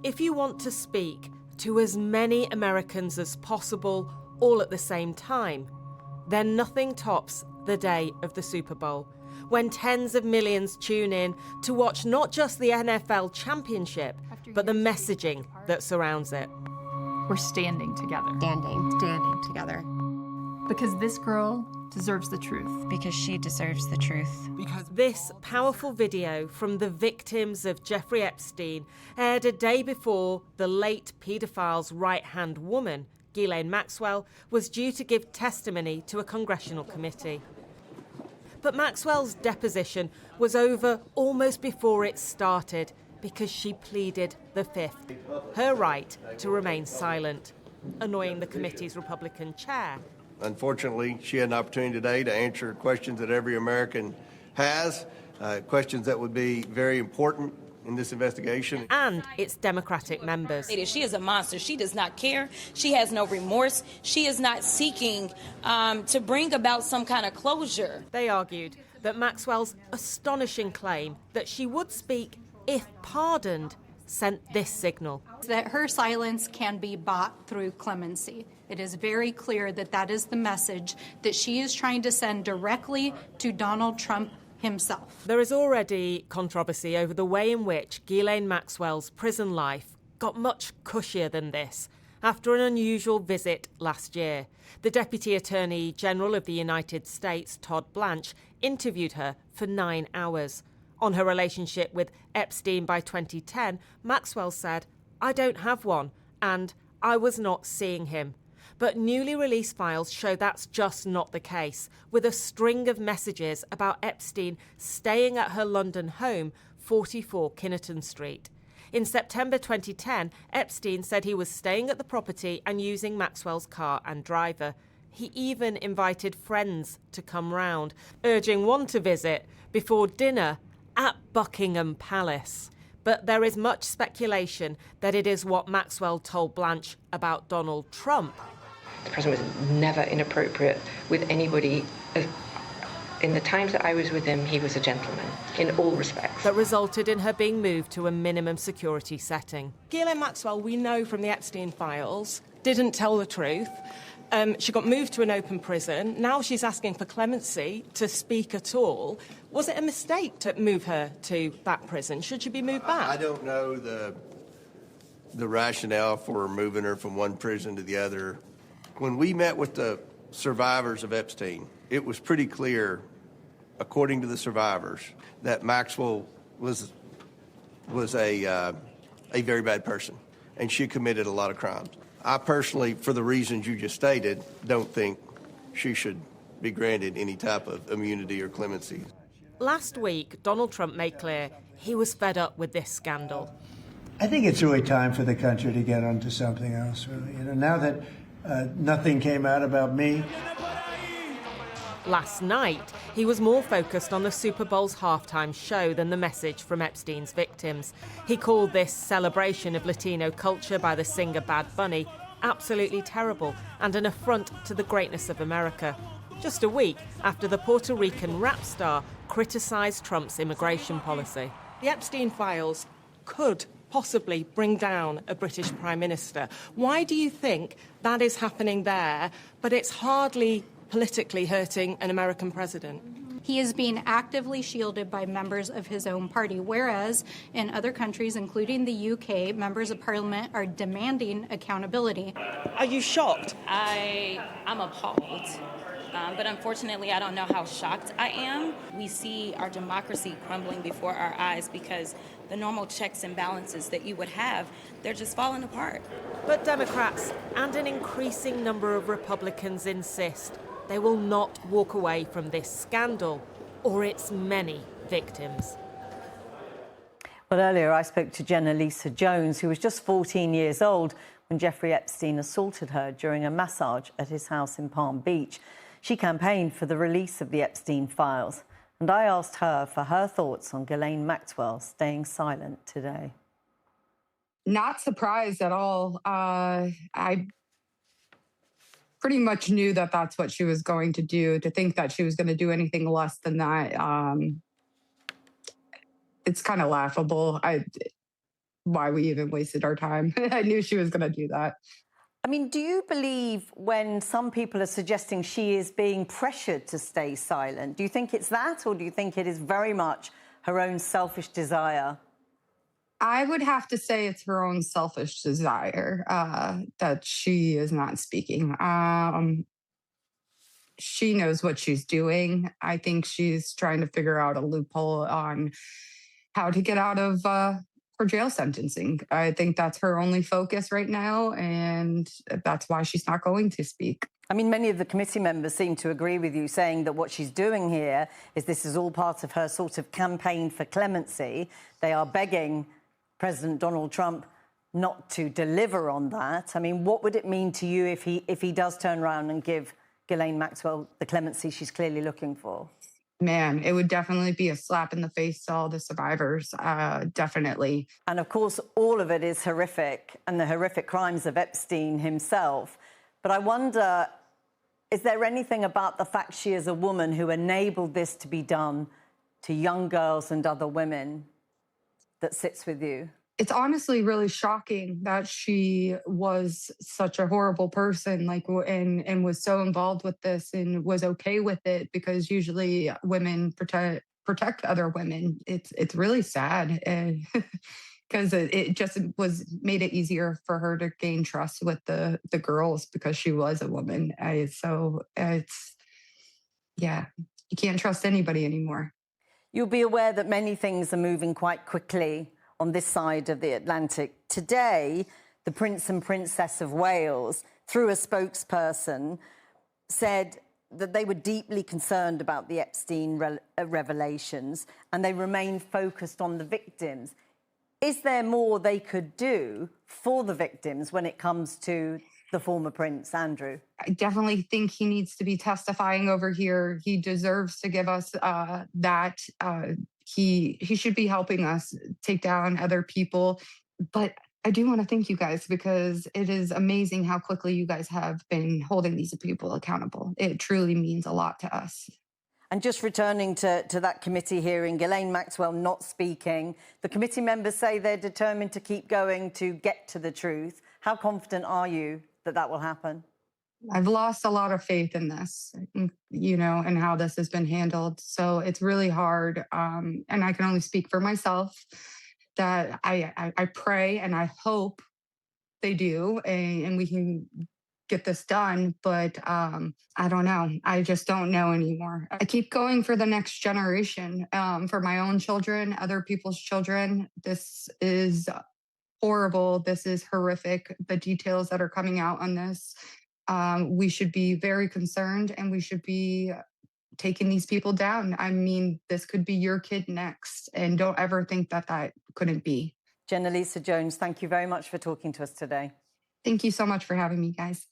If you want to speak to as many Americans as possible, all at the same time, then nothing tops the day of the Super Bowl, when tens of millions tune in to watch not just the NFL championship, but the messaging that surrounds it. We're standing together. Standing together. Because this girl deserves the truth. Because she deserves the truth. This powerful video from the victims of Jeffrey Epstein aired a day before the late paedophile's right-hand woman, Ghislaine Maxwell, was due to give testimony to a congressional committee. But Maxwell's deposition was over almost before it started because she pleaded the fifth, her right to remain silent, annoying the committee's Republican chair. Unfortunately, she had an opportunity today to answer questions that every American has, questions that would be very important in this investigation. And its Democratic members. She is a monster. She does not care. She has no remorse. She is not seeking to bring about some kind of closure. They argued that Maxwell's astonishing claim that she would speak if pardoned sent this signal. That her silence can be bought through clemency. It is very clear that that is the message that she is trying to send directly to Donald Trump himself. There is already controversy over the way in which Ghislaine Maxwell's prison life got much cushier than this. After an unusual visit last year, the Deputy Attorney General of the United States, Todd Blanche, interviewed her for 9 hours. On her relationship with Epstein by 2010, Maxwell said, "I don't have one," and "I was not seeing him." But newly released files show that's just not the case, with a string of messages about Epstein staying at her London home, 44 Kinnerton Street. In September 2010, Epstein said he was staying at the property and using Maxwell's car and driver. He even invited friends to come round, urging one to visit before dinner at Buckingham Palace. But there is much speculation that it is what Maxwell told Blanche about Donald Trump. The president was never inappropriate with anybody. In the times that I was with him, he was a gentleman in all respects. That resulted in her being moved to a minimum security setting. Ghislaine Maxwell, we know from the Epstein files, didn't tell the truth. She got moved to an open prison. Now she's asking for clemency to speak at all. Was it a mistake to move her to that prison? Should she be moved back? I don't know the rationale for moving her from one prison to the other. When we met with the survivors of Epstein, it was pretty clear, according to the survivors, that Maxwell was a very bad person, and she committed a lot of crimes. I personally, for the reasons you just stated, don't think she should be granted any type of immunity or clemency. Last week, Donald Trump made clear he was fed up with this scandal. I think it's really time for the country to get onto something else, really. Now that nothing came out about me. Last night, he was more focused on the Super Bowl's halftime show than the message from Epstein's victims. He called this celebration of Latino culture by the singer Bad Bunny absolutely terrible and an affront to the greatness of America. Just a week after the Puerto Rican rap star criticized Trump's immigration policy. The Epstein files could possibly bring down a British Prime Minister. Why do you think that is happening there, but it's hardly politically hurting an American president? He is being actively shielded by members of his own party, whereas in other countries, including the UK, members of parliament are demanding accountability. Are you shocked? I'm appalled. But unfortunately, I don't know how shocked I am. We see our democracy crumbling before our eyes because the normal checks and balances that you would have, they're just falling apart. But Democrats and an increasing number of Republicans insist they will not walk away from this scandal or its many victims. Well, earlier I spoke to Jenna Lisa Jones, who was just 14 years old when Jeffrey Epstein assaulted her during a massage at his house in Palm Beach. She campaigned for the release of the Epstein files, and I asked her for her thoughts on Ghislaine Maxwell staying silent today. Not surprised at all. I pretty much knew that that's what she was going to do. To think that she was going to do anything less than that, it's kind of laughable. why we even wasted our time. I knew she was going to do that. I mean, do you believe when some people are suggesting she is being pressured to stay silent, do you think it's that, or do you think it is very much her own selfish desire? I would have to say it's her own selfish desire that she is not speaking. She knows what she's doing. I think she's trying to figure out a loophole on how to get out of her jail sentencing. I think that's her only focus right now, and that's why she's not going to speak. I mean, many of the committee members seem to agree with you, saying that what she's doing here is this is all part of her sort of campaign for clemency. They are begging President Donald Trump not to deliver on that. I mean, what would it mean to you if he does turn around and give Ghislaine Maxwell the clemency she's clearly looking for? Man, it would definitely be a slap in the face to all the survivors, definitely. And of course, all of it is horrific, and the horrific crimes of Epstein himself. But I wonder, is there anything about the fact she is a woman who enabled this to be done to young girls and other women that sits with you? It's honestly really shocking that she was such a horrible person, like, and was so involved with this and was okay with it, because usually women protect other women. It's really sad, because it just made it easier for her to gain trust with the girls because she was a woman. So you can't trust anybody anymore. You'll be aware that many things are moving quite quickly on this side of the Atlantic. Today, the Prince and Princess of Wales, through a spokesperson, said that they were deeply concerned about the Epstein revelations, and they remain focused on the victims. Is there more they could do for the victims when it comes to the former prince, Andrew? I definitely think he needs to be testifying over here. He deserves to give us that. He should be helping us take down other people. But I do want to thank you guys, because it is amazing how quickly you guys have been holding these people accountable. It truly means a lot to us. And just returning to that committee hearing, Ghislaine Maxwell not speaking. The committee members say they're determined to keep going to get to the truth. How confident are you that that will happen? I've lost a lot of faith in this, and how this has been handled. So it's really hard. And I can only speak for myself, that I pray and I hope they do, and we can get this done. But I don't know. I just don't know anymore. I keep going for the next generation, for my own children, other people's children. This is horrible. This is horrific. The details that are coming out on this. We should be very concerned, and we should be taking these people down. I mean, this could be your kid next, and don't ever think that that couldn't be. Jenna Lisa Jones, thank you very much for talking to us today. Thank you so much for having me, guys.